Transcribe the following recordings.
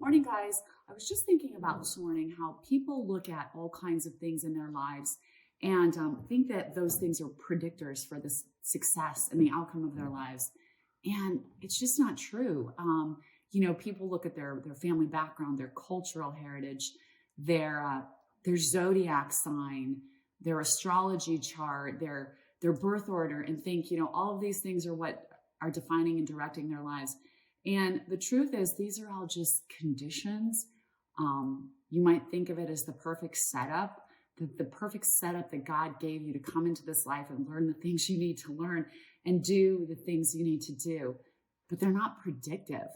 Morning, guys. I was just thinking about this morning how people look at all kinds of things in their lives and think that those things are predictors for the success and the outcome of their lives. And it's just not true. People look at their family background, their cultural heritage, their zodiac sign, their astrology chart, their birth order, and think, all of these things are what are defining and directing their lives. And the truth is, these are all just conditions. You might think of it as the perfect setup, the perfect setup that God gave you to come into this life and learn the things you need to learn and do the things you need to do. But they're not predictive.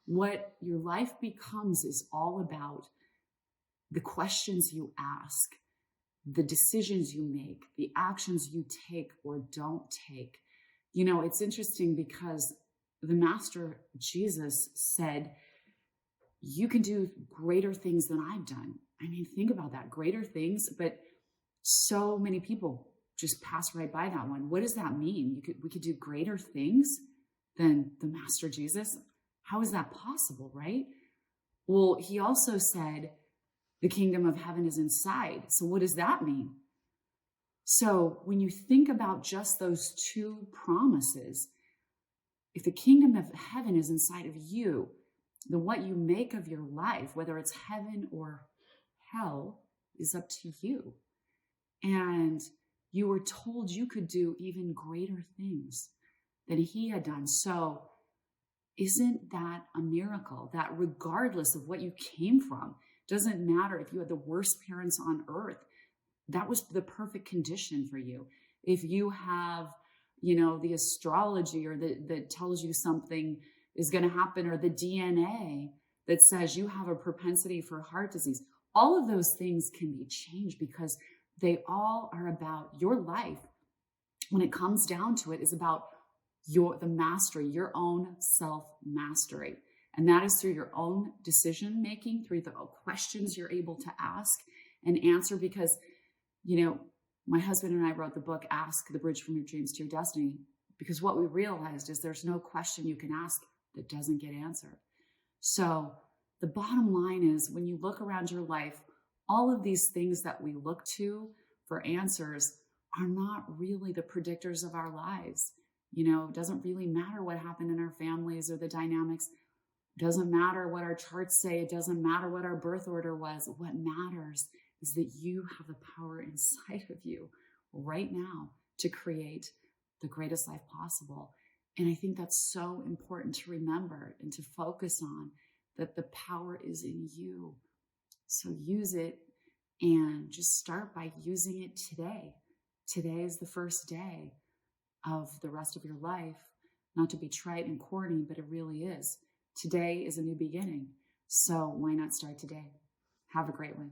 What your life becomes is all about the questions you ask, the decisions you make, the actions you take or don't take. It's interesting because the Master Jesus said, you can do greater things than I've done. I mean, think about that, greater things, but so many people just pass right by that one. What does that mean? We could do greater things than the Master Jesus? How is that possible, right? Well, he also said, the kingdom of heaven is inside. So what does that mean? So when you think about just those two promises, if the kingdom of heaven is inside of you, then what you make of your life, whether it's heaven or hell, is up to you. And you were told you could do even greater things than he had done. So isn't that a miracle? That regardless of what you came from, doesn't matter if you had the worst parents on earth, that was the perfect condition for you. If you have the astrology or that tells you something is going to happen, or the DNA that says you have a propensity for heart disease. All of those things can be changed because they all are about your life. When it comes down to it, is about the mastery, your own self-mastery. And that is through your own decision making, through the questions you're able to ask and answer. Because, my husband and I wrote the book, Ask the Bridge from Your Dreams to Your Destiny, because what we realized is there's no question you can ask that doesn't get answered. So the bottom line is, when you look around your life, all of these things that we look to for answers are not really the predictors of our lives. It doesn't really matter what happened in our families or the dynamics. It doesn't matter what our charts say. It doesn't matter what our birth order was. What matters is that you have the power inside of you right now to create the greatest life possible. And I think that's so important to remember and to focus on, that the power is in you. So use it, and just start by using it today. Today is the first day of the rest of your life. Not to be trite and corny, but it really is. Today is a new beginning. So why not start today? Have a great one.